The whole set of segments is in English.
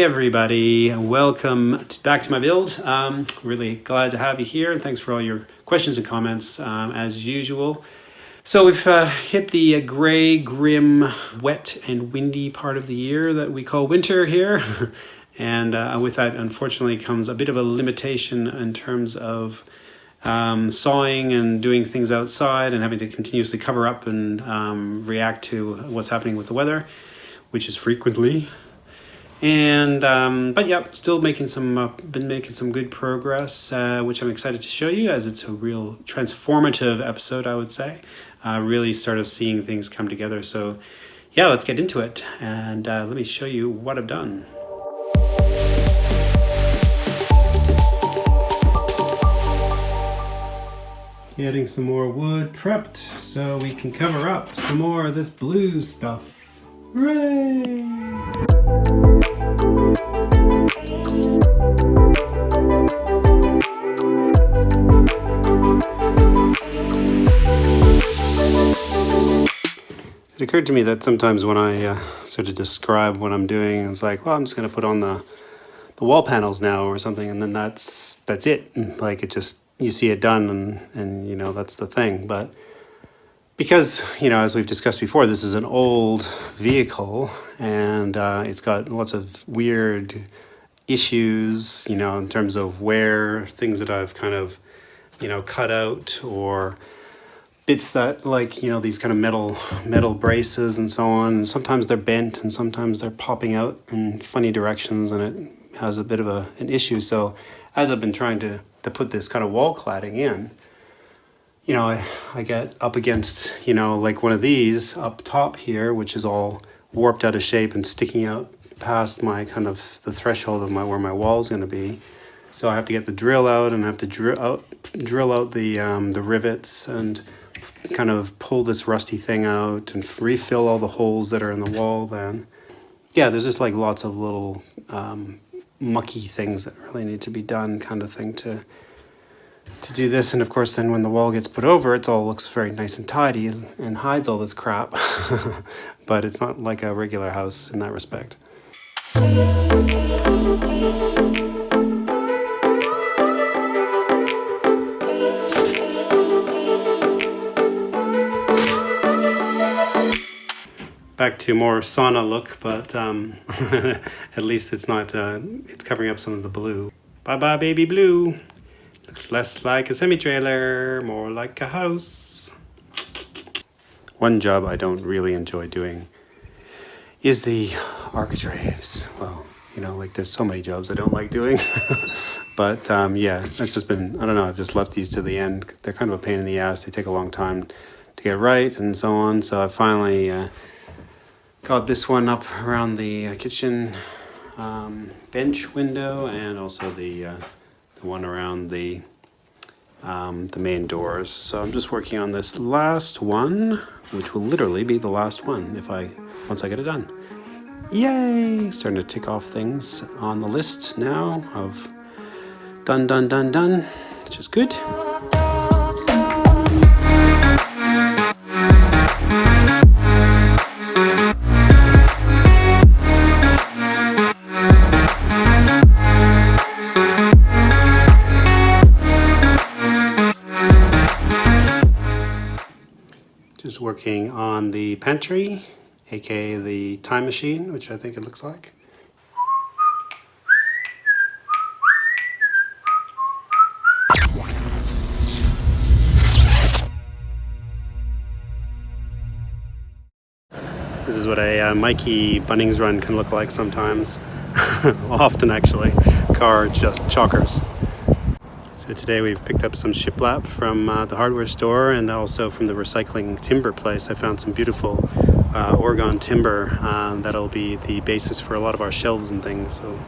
everybody, welcome back to my build. Really glad to have you here, and thanks for all your questions and comments as usual. So we've hit the grey, grim, wet and windy part of the year that we call winter here. And with that, unfortunately, comes a bit of a limitation in terms of sawing and doing things outside and having to continuously cover up and react to what's happening with the weather, which is frequently. And but yeah, still making some been making some good progress, which I'm excited to show you, as it's a real transformative episode, I would say. Really started seeing things come together. So yeah, let's get into it, and let me show you what I've done. Getting some more wood prepped so we can cover up some more of this blue stuff. Hooray! It occurred to me that sometimes when I sort of describe what I'm doing, it's like, well, I'm just going to put on the wall panels now or something, and then that's it. And like, it just, you see it done, and you know, that's the thing. But because, you know, as we've discussed before, this is an old vehicle, and it's got lots of weird issues, you know, in terms of where things that I've kind of, you know, cut out, or bits that, like, you know, these kind of metal braces and so on. Sometimes they're bent and sometimes they're popping out in funny directions, and it has a bit of an issue. So as I've been trying to put this kind of wall cladding in, you know, I get up against, you know, like one of these up top here, which is all warped out of shape and sticking out past my kind of the threshold of where my wall's going to be. So I have to get the drill out, and I have to drill out the rivets and kind of pull this rusty thing out and refill all the holes that are in the wall. Then yeah, there's just like lots of little mucky things that really need to be done, kind of thing, to do this. And of course, then when the wall gets put over, it all looks very nice and tidy and hides all this crap. But it's not like a regular house in that respect. Back to more sauna look, but at least it's not, it's covering up some of the blue. Bye-bye, baby blue. Looks less like a semi-trailer, more like a house. One job I don't really enjoy doing is the architraves. Well, you know, like, there's so many jobs I don't like doing. But yeah, it's just been, I don't know, I've just left these to the end. They're kind of a pain in the ass. They take a long time to get right and so on. So I finally got this one up around the kitchen bench window, and also the one around the main doors. So I'm just working on this last one, which will literally be the last one once I get it done. Yay! Starting to tick off things on the list now of done, which is good. Just working on the pantry, aka the time machine, which I think it looks like. This is what a Mikey Bunnings run can look like sometimes. Often, actually. Car just chockers. So today we've picked up some shiplap from the hardware store, and also from the recycling timber place. I found some beautiful Oregon timber that'll be the basis for a lot of our shelves and things. So,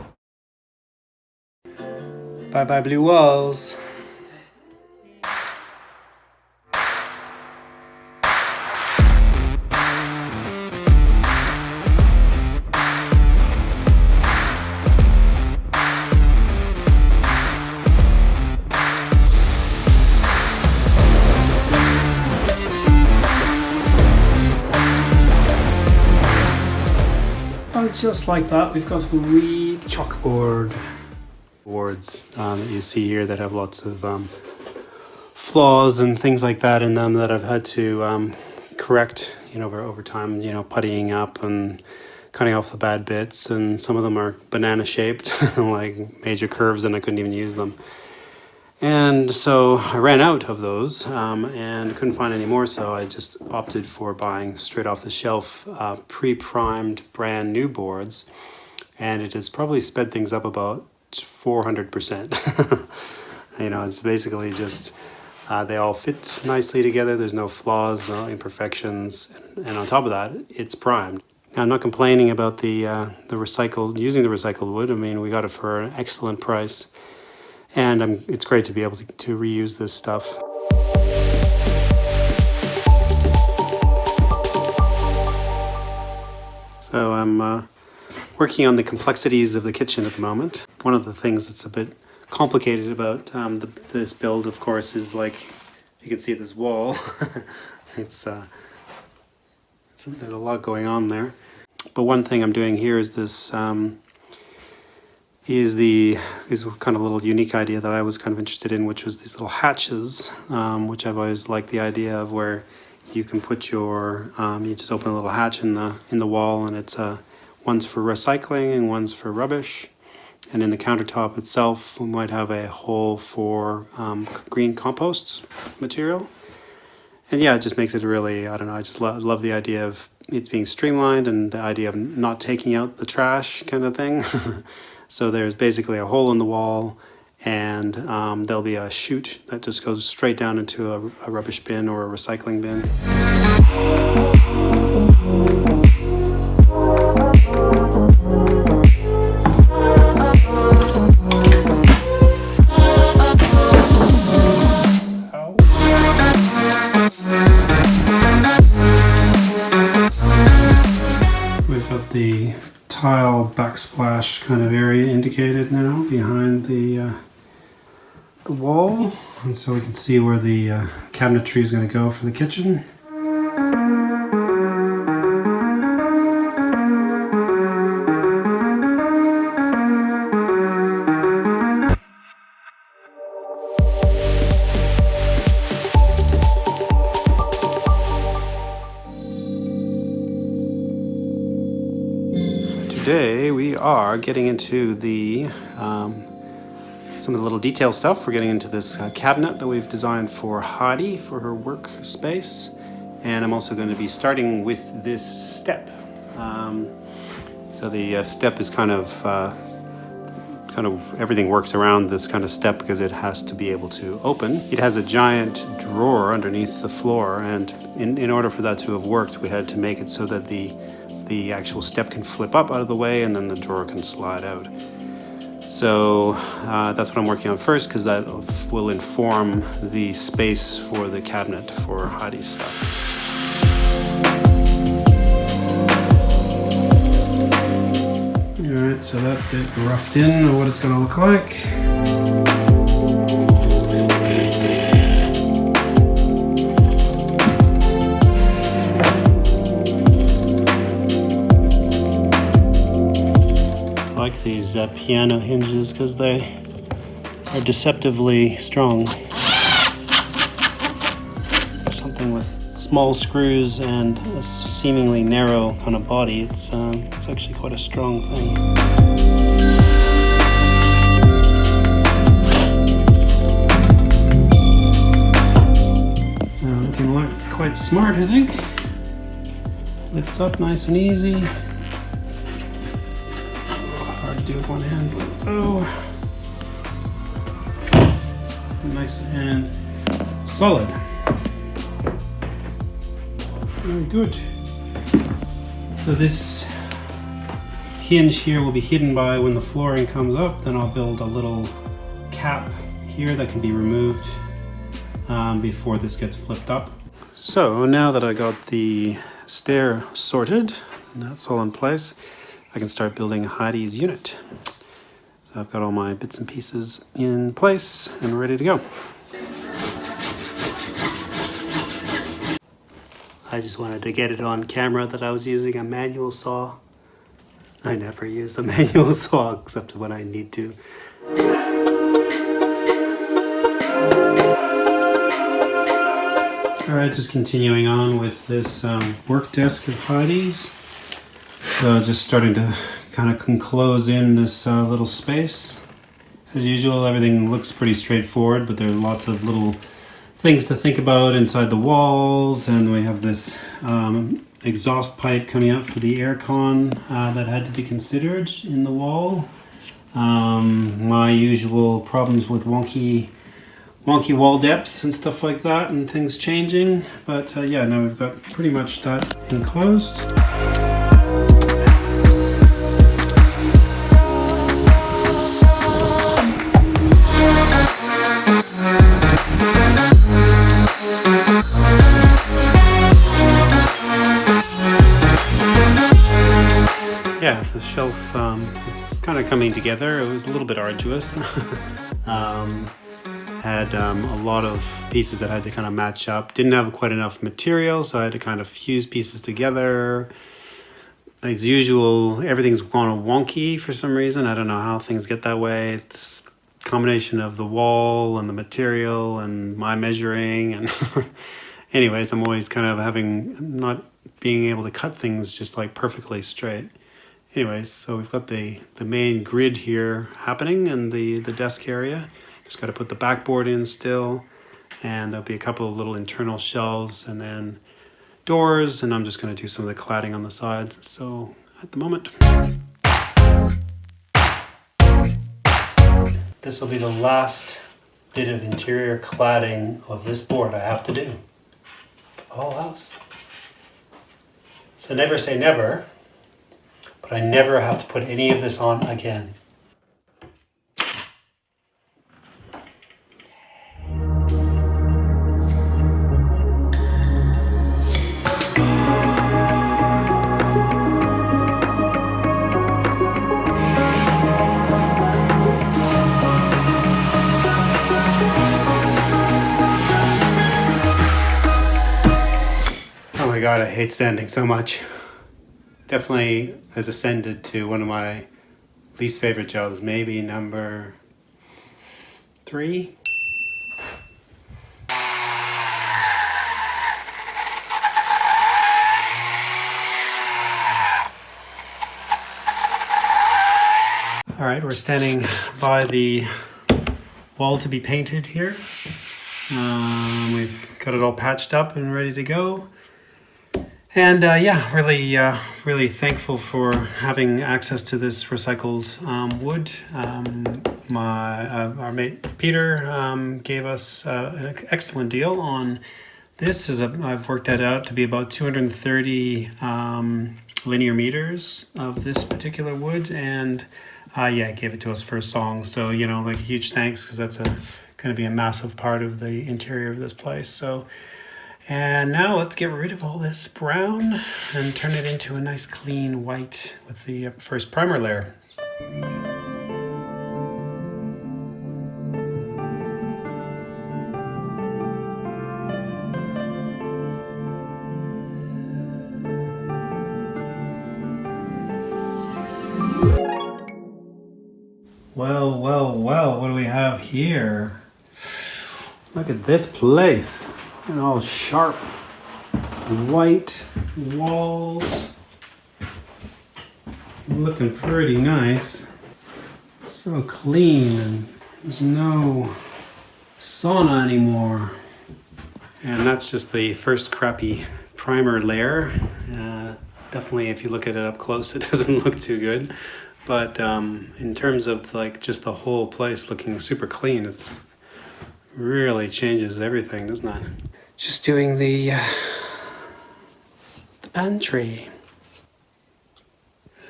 bye-bye blue walls. just like that, we've got some wee chalkboard boards that you see here that have lots of flaws and things like that in them that I've had to correct, over time, puttying up and cutting off the bad bits, and some of them are banana shaped, like major curves, and I couldn't even use them. And so I ran out of those and couldn't find any more, so I just opted for buying straight off the shelf pre-primed brand new boards, and it has probably sped things up about 400%. It's basically just they all fit nicely together, there's no flaws, no imperfections, and on top of that, it's primed. Now, I'm not complaining about using the recycled wood. I mean, we got it for an excellent price. And it's great to be able to reuse this stuff. So I'm working on the complexities of the kitchen at the moment. One of the things that's a bit complicated about this build, of course, is like, you can see this wall. There's a lot going on there. But one thing I'm doing here is this is kind of a little unique idea that I was kind of interested in, which was these little hatches, which I've always liked the idea of, where you can put your you just open a little hatch in the wall, and it's one's for recycling and one's for rubbish, and in the countertop itself we might have a hole for green compost material. And yeah, it just makes it really, I don't know, I just love the idea of it being streamlined and the idea of not taking out the trash kind of thing. So there's basically a hole in the wall, and there'll be a chute that just goes straight down into a rubbish bin or a recycling bin. We've got the tile backsplash kind of area indicated now behind the wall, and so we can see where the cabinetry is going to go for the kitchen. Today we are getting into some of the little detail stuff. We're getting into this cabinet that we've designed for Heidi for her workspace, and I'm also going to be starting with this step. So the step is kind of everything works around this kind of step because it has to be able to open. It has a giant drawer underneath the floor, and in order for that to have worked, we had to make it so that the actual step can flip up out of the way, and then the drawer can slide out. So that's what I'm working on first, because that will inform the space for the cabinet for Heidi's stuff. Alright, so that's it roughed in, what it's going to look like. These piano hinges because they are deceptively strong. Something with small screws and a seemingly narrow kind of body, it's actually quite a strong thing. Looking like quite smart, I think. Lifts up nice and easy. Do with one hand, but nice and solid. Very good. So this hinge here will be hidden by when the flooring comes up. Then I'll build a little cap here that can be removed before this gets flipped up. So now that I got the stair sorted, and that's all in place, I can start building Heidi's unit. So I've got all my bits and pieces in place and ready to go. I just wanted to get it on camera that I was using a manual saw. I never use a manual saw except when I need to. Alright, just continuing on with this work desk of Heidi's. So just starting to kind of close in this little space. As usual, everything looks pretty straightforward, but there are lots of little things to think about inside the walls, and we have this exhaust pipe coming out for the aircon that had to be considered in the wall. My usual problems with wonky wall depths and stuff like that, and things changing, but yeah, now we've got pretty much that enclosed. Yeah, the shelf is kind of coming together. It was a little bit arduous. Had a lot of pieces that had to kind of match up. Didn't have quite enough material, so I had to kind of fuse pieces together. As usual, everything's gone wonky for some reason. I don't know how things get that way. It's a combination of the wall and the material and my measuring. And anyways, I'm always kind of not being able to cut things just like perfectly straight. Anyways, so we've got the main grid here happening in the desk area. Just got to put the backboard in still, and there'll be a couple of little internal shelves and then doors, and I'm just going to do some of the cladding on the sides. So at the moment, this will be the last bit of interior cladding of this board I have to do for the whole house. So never say never, but I never have to put any of this on again. Oh my God, I hate sanding so much. Definitely has ascended to one of my least favorite jobs, maybe number 3. All right, we're standing by the wall to be painted here. We've got it all patched up and ready to go. And yeah, really thankful for having access to this recycled wood. Our mate Peter gave us an excellent deal on this. I've worked that out to be about 230 linear meters of this particular wood, and yeah, gave it to us for a song. So like a huge thanks, because that's going to be a massive part of the interior of this place. So. And now let's get rid of all this brown and turn it into a nice clean white with the first primer layer. Well, what do we have here? Look at this place. And all sharp white walls. It's looking pretty nice. So clean, and there's no sauna anymore. And that's just the first crappy primer layer. Definitely, if you look at it up close, it doesn't look too good. But in terms of like just the whole place looking super clean, it's really changes everything, doesn't it? Just doing the pantry.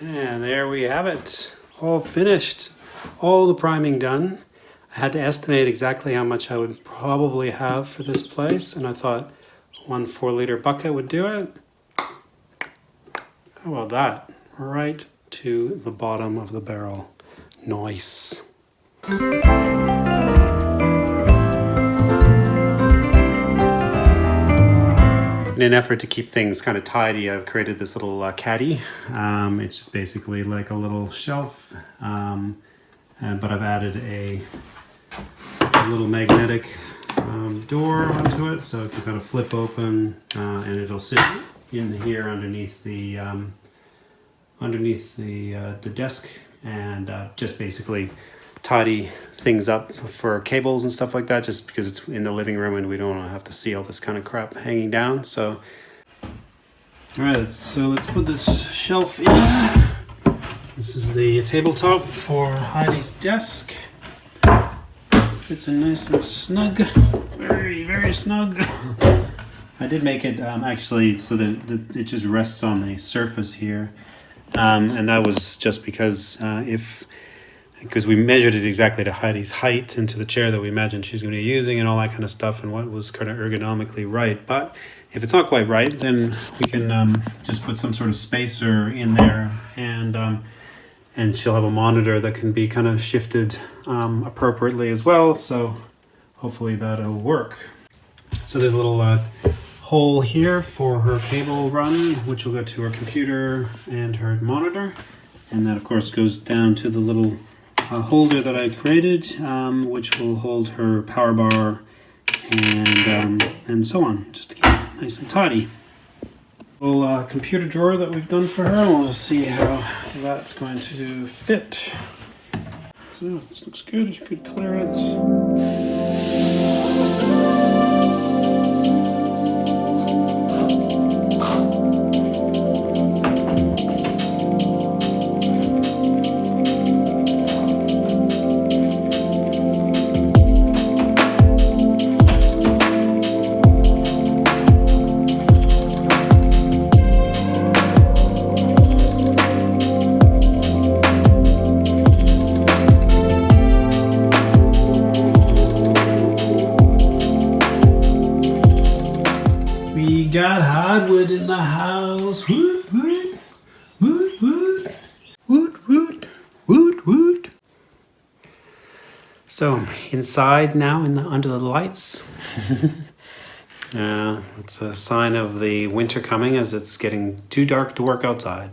And there we have it, all finished, all the priming done. I had to estimate exactly how much I would probably have for this place, and I thought 1 4-liter bucket would do it. How about that? Right to the bottom of the barrel. Nice. in an effort to keep things kind of tidy, I've created this little caddy. It's just basically like a little shelf, but I've added a little magnetic door onto it, so it can kind of flip open, and it'll sit in here underneath the desk, and just basically tidy things up for cables and stuff like that, just because it's in the living room and we don't want to have to see all this kind of crap hanging down. So alright, so let's put this shelf in. This is the tabletop for Heidi's desk. Fits in nice and snug, very, very snug. I did make it actually so that it just rests on the surface here, and that was just because we measured it exactly to Heidi's height and to the chair that we imagined she's going to be using and all that kind of stuff, and what was kind of ergonomically right. But if it's not quite right, then we can just put some sort of spacer in there, and she'll have a monitor that can be kind of shifted appropriately as well. So hopefully that'll work. So there's a little hole here for her cable run, which will go to her computer and her monitor, and that of course goes down to the little holder that I created, which will hold her power bar and so on, just to keep it nice and tidy. Little computer drawer that we've done for her, and we'll just see how that's going to fit. So this looks good, it's good clearance. Got hardwood in the house. Woot, woot, woot, woot, woot, woot, woot, woot. So inside now, under the lights. It's a sign of the winter coming, as it's getting too dark to work outside.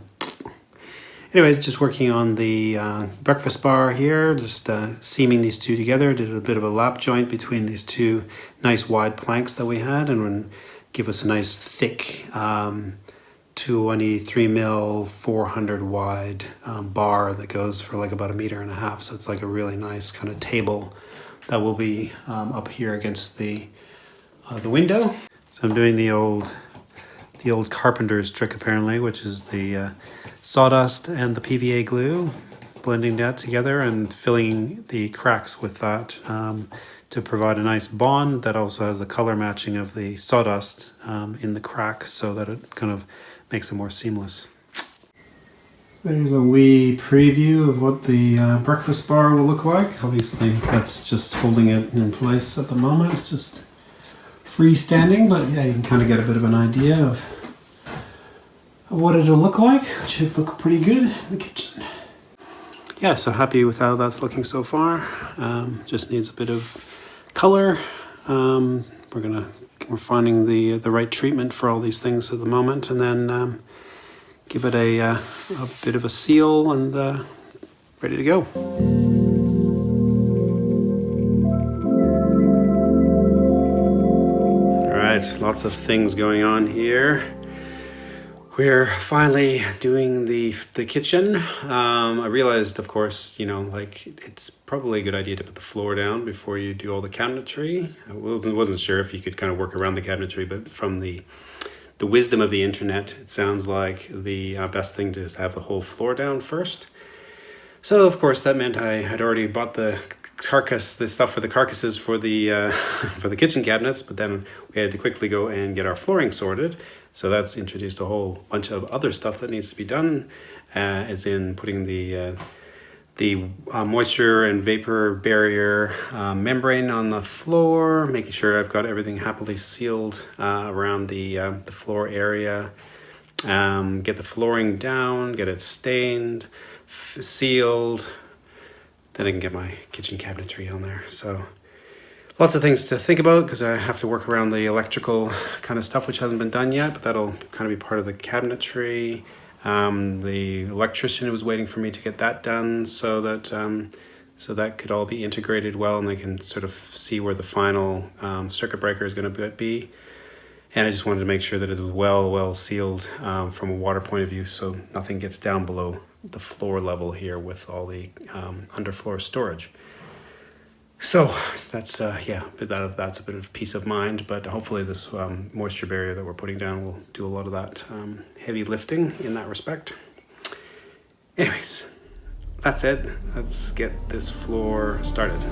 Anyways, just working on the breakfast bar here, just seaming these two together. Did a bit of a lap joint between these two nice wide planks that we had, and give us a nice thick 23 mil 400 wide bar that goes for like about 1.5 meters. So it's like a really nice kind of table that will be up here against the window. So I'm doing the old carpenter's trick apparently, which is the sawdust and the PVA glue, blending that together and filling the cracks with that to provide a nice bond that also has the color matching of the sawdust in the cracks, so that it kind of makes it more seamless. There's a wee preview of what the breakfast bar will look like. Obviously that's just holding it in place at the moment. It's just freestanding, but yeah, you can kind of get a bit of an idea of what it'll look like. It should look pretty good in the kitchen. Yeah, so happy with how that's looking so far. Just needs a bit of color. We're finding the right treatment for all these things at the moment, and then give it a bit of a seal and ready to go. All right, lots of things going on here. We're finally doing the kitchen. I realized, of course, like it's probably a good idea to put the floor down before you do all the cabinetry. I wasn't sure if you could kind of work around the cabinetry, but from the wisdom of the internet, it sounds like the best thing to is have the whole floor down first. So, of course, that meant I had already bought the stuff for the carcasses for the for the kitchen cabinets, but then we had to quickly go and get our flooring sorted. So that's introduced a whole bunch of other stuff that needs to be done, as in putting the moisture and vapor barrier membrane on the floor, making sure I've got everything happily sealed around the floor area, get the flooring down, get it stained, sealed. Then I can get my kitchen cabinetry on there. So Lots of things to think about because I have to work around the electrical kind of stuff which hasn't been done yet, but that'll kind of be part of the cabinetry. The electrician was waiting for me to get that done so that could all be integrated well, and they can sort of see where the final circuit breaker is going to be. And I just wanted to make sure that it was well sealed from a water point of view, so nothing gets down below the floor level here with all the underfloor storage. So that's that's a bit of peace of mind, but hopefully this moisture barrier that we're putting down will do a lot of that heavy lifting in that respect. Anyways, that's it. Let's get this floor started.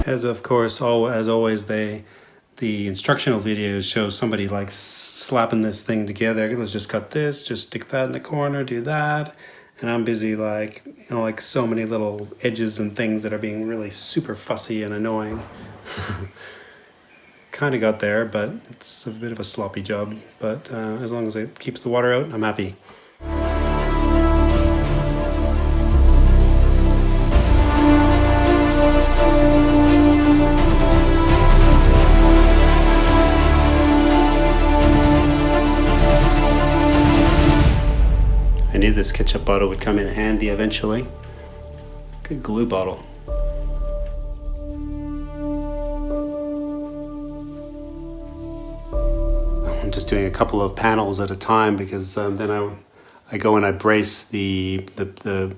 As of course, as always, the instructional videos show somebody like slapping this thing together. Let's just cut this, just stick that in the corner, do that. And I'm busy like, like so many little edges and things that are being really super fussy and annoying. Kind of got there, but it's a bit of a sloppy job. But as long as it keeps the water out, I'm happy. I knew this ketchup bottle would come in handy eventually. Good glue bottle. I'm just doing a couple of panels at a time because then I go and I brace the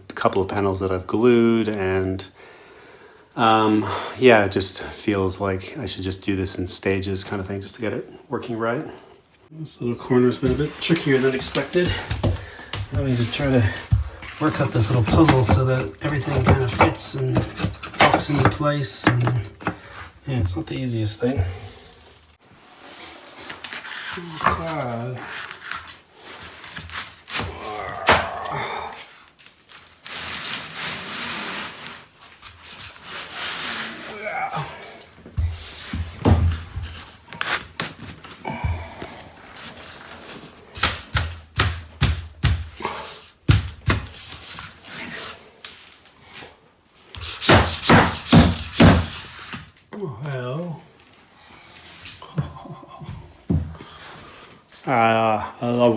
couple of panels that I've glued, and it just feels like I should just do this in stages kind of thing just to get it working right. This little corner's been a bit trickier than expected. I need to try to work out this little puzzle so that everything kind of fits and locks into place, and yeah, it's not the easiest thing. Oh, God. Well, I love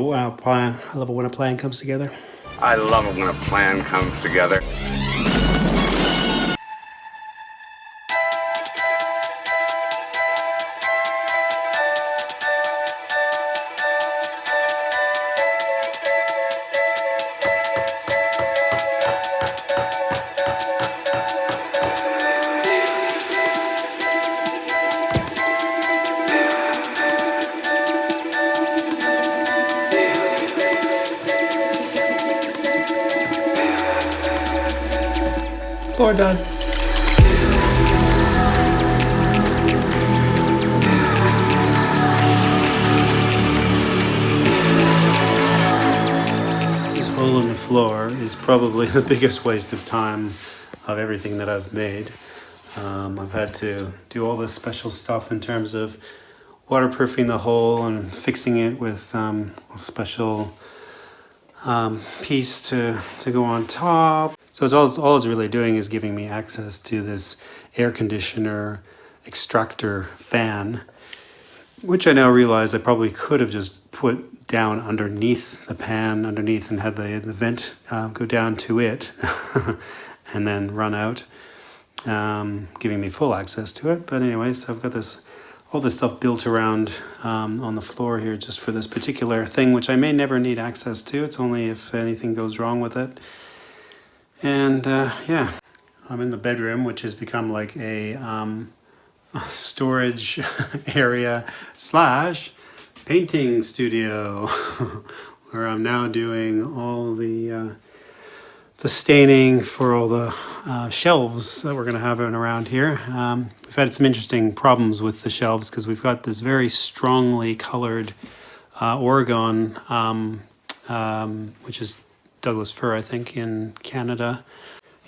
it when a plan comes together. I love it when a plan comes together. Floor done. This hole in the floor is probably the biggest waste of time of everything that I've made. I've had to do all this special stuff in terms of waterproofing the hole and fixing it with a special piece to go on top. So it's all it's really doing is giving me access to this air conditioner extractor fan, which I now realize I probably could have just put down underneath the pan underneath and had the vent go down to it and then run out, giving me full access to it. But anyway, so I've got all this stuff built around on the floor here just for this particular thing, which I may never need access to. It's only if anything goes wrong with it. And I'm in the bedroom, which has become like a storage area / painting studio, where I'm now doing all the staining for all the shelves that we're going to have around here. We've had some interesting problems with the shelves because we've got this very strongly colored Oregon, which is Douglas fir, I think, in Canada.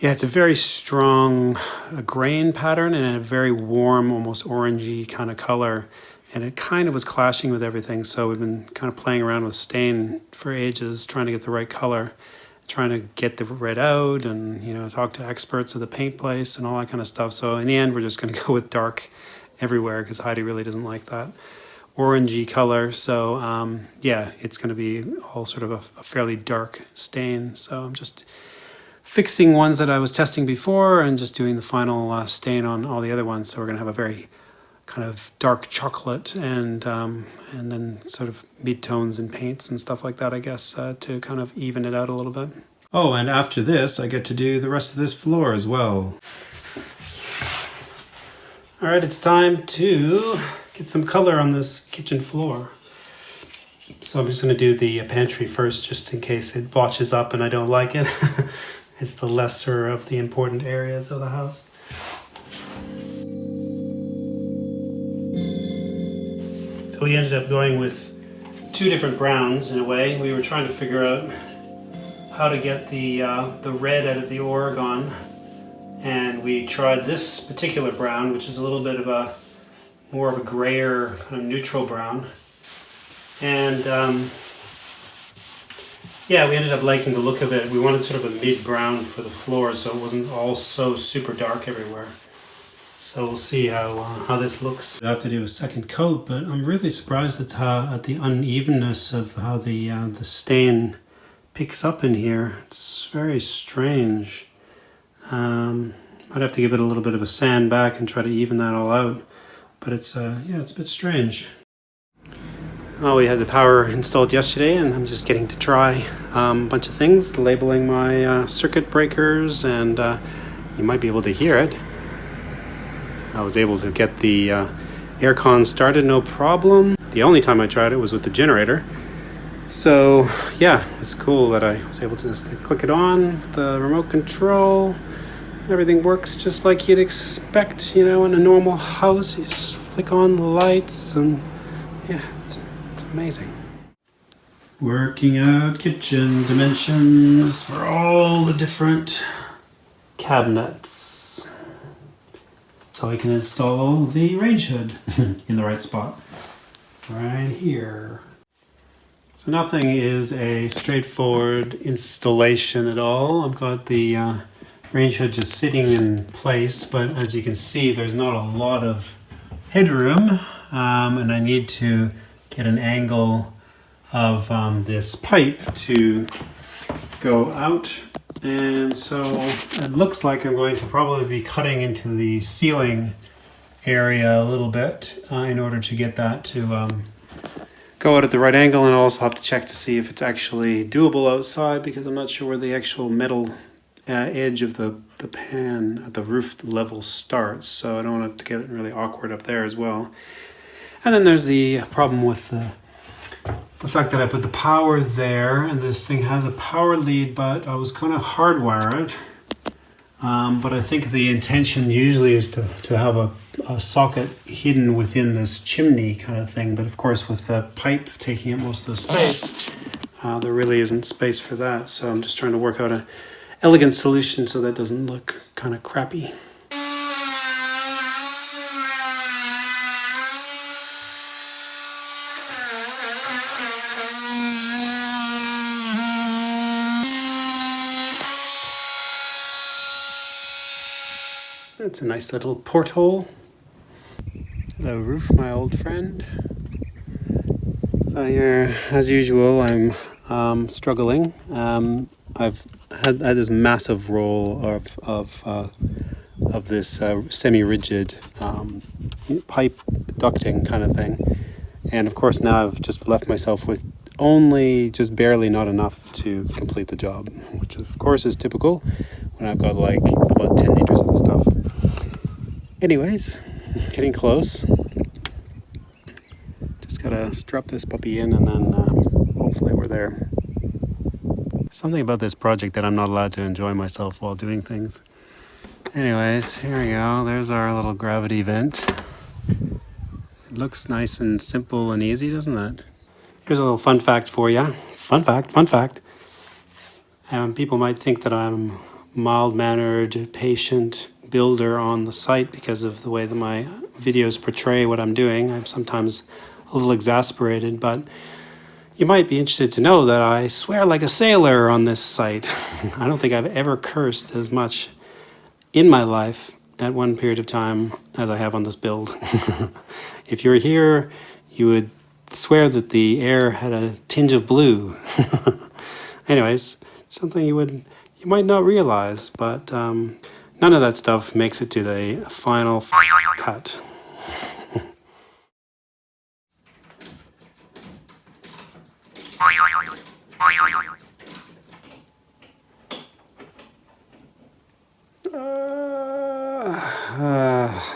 Yeah, it's a very strong grain pattern and a very warm, almost orangey kind of color. and it kind of was clashing with everything. So we've been kind of playing around with stain for ages, trying to get the right color, trying to get the red out, and talk to experts at the paint place and all that kind of stuff. So in the end, we're just going to go with dark everywhere because Heidi really doesn't like that orangey color. So yeah, it's going to be all sort of a fairly dark stain. So I'm just fixing ones that I was testing before and just doing the final stain on all the other ones. So we're going to have a very kind of dark chocolate and then sort of mid-tones and paints and stuff like that, I guess, to kind of even it out a little bit. Oh, and after this, I get to do the rest of this floor as well. All right, it's time to get some color on this kitchen floor. So I'm just going to do the pantry first, just in case it botches up and I don't like it. It's the lesser of the important areas of the house. So we ended up going with two different browns in a way. We were trying to figure out how to get the red out of the Oregon, and we tried this particular brown, which is a little bit of more of a grayer kind of neutral brown. And yeah, we ended up liking the look of it. We wanted sort of a mid-brown for the floor, so it wasn't all so super dark everywhere. So we'll see how this looks. I have to do a second coat, but I'm really surprised at the unevenness of how the stain picks up in here. It's very strange. I'd have to give it a little bit of a sand back and try to even that all out. But it's yeah, it's a bit strange. Oh, we had the power installed yesterday, and I'm just getting to try a bunch of things, labeling my circuit breakers, and you might be able to hear it. I was able to get the aircon started no problem. The only time I tried it was with the generator. So yeah, it's cool that I was able to just click it on with the remote control, and everything works just like you'd expect, in a normal house. You just flick on the lights, and yeah, it's amazing. Working out kitchen dimensions for all the different cabinets, so I can install the range hood in the right spot, right here. So nothing is a straightforward installation at all. I've got the range hood just sitting in place, but as you can see, there's not a lot of headroom, and I need to get an angle of this pipe to go out. And so it looks like I'm going to probably be cutting into the ceiling area a little bit in order to get that to go out at the right angle. And I'll also have to check to see if it's actually doable outside, because I'm not sure where the actual metal edge of the pan at the roof level starts. So I don't want it to get really awkward up there as well. And then there's the problem with the fact that I put the power there, and this thing has a power lead, but I was going to hardwire it. But I think the intention usually is to have a socket hidden within this chimney kind of thing. But of course, with the pipe taking up most of the space, there really isn't space for that. So I'm just trying to work out an elegant solution so that doesn't look kind of crappy. It's a nice little porthole. Hello, roof, my old friend. So here, as usual, I'm struggling. I've had this massive roll of this semi-rigid pipe ducting kind of thing, and of course now I've just left myself with only just barely not enough to complete the job, which of course is typical when I've got like about 10 liters of the stuff. Anyways, getting close. Just gotta strap this puppy in, and then hopefully we're there. Something about this project that I'm not allowed to enjoy myself while doing things. Anyways, here we go. There's our little gravity vent. It looks nice and simple and easy, doesn't it? Here's a little fun fact for you. Fun fact. People might think that I'm mild-mannered, patient builder on the site because of the way that my videos portray what I'm doing. I'm sometimes a little exasperated, but you might be interested to know that I swear like a sailor on this site. I don't think I've ever cursed as much in my life at one period of time as I have on this build. If you were here, you would swear that the air had a tinge of blue. Anyways, something you might not realize, but none of that stuff makes it to the final cut.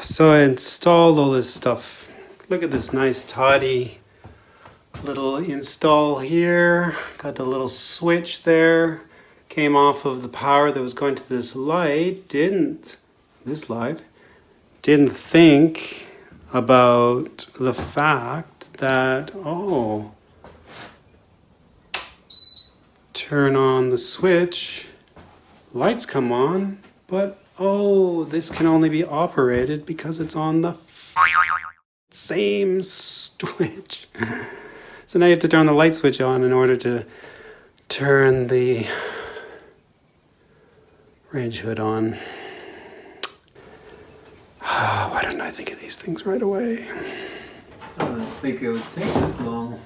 So I installed all this stuff. Look at this nice tidy little install here. Got the little switch there. Came off of the power that was going to this light. Didn't think about the fact that, turn on the switch, lights come on, but this can only be operated because it's on the same switch. So now you have to turn the light switch on in order to turn the range hood on. Why don't I think of these things right away? I didn't think it would take this long.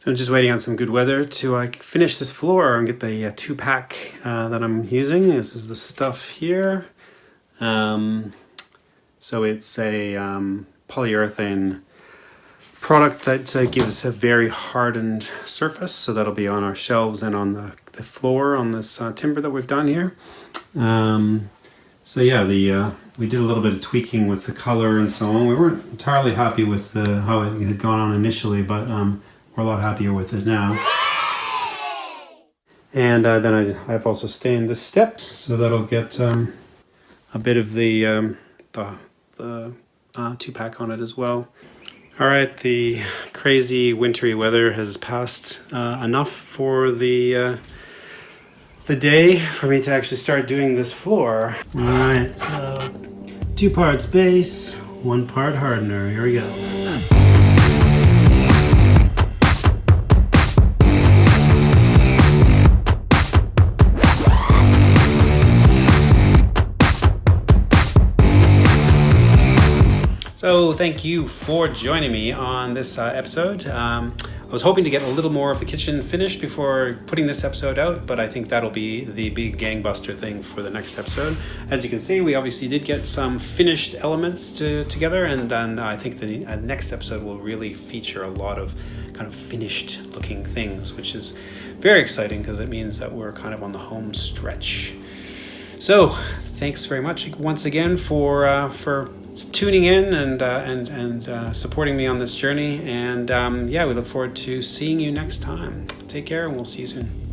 So I'm just waiting on some good weather to finish this floor and get the 2-pack that I'm using. This is the stuff here. So it's a polyurethane product that gives a very hardened surface. So that'll be on our shelves and on the floor on this timber that we've done here. So yeah, we did a little bit of tweaking with the color and so on. We weren't entirely happy with how it had gone on initially, but we're a lot happier with it now. And then I've also stained the step, so that'll get a bit of the 2-pack on it as well. All right, the crazy wintry weather has passed enough for the day for me to actually start doing this floor. All right, so 2 parts base, 1 part hardener. Here we go. So thank you for joining me on this episode. I was hoping to get a little more of the kitchen finished before putting this episode out, but I think that'll be the big gangbuster thing for the next episode. As you can see, we obviously did get some finished elements together, and then I think the next episode will really feature a lot of kind of finished looking things, which is very exciting because it means that we're kind of on the home stretch. So thanks very much once again for tuning in and supporting me on this journey, and we look forward to seeing you next time. Take care, and we'll see you soon.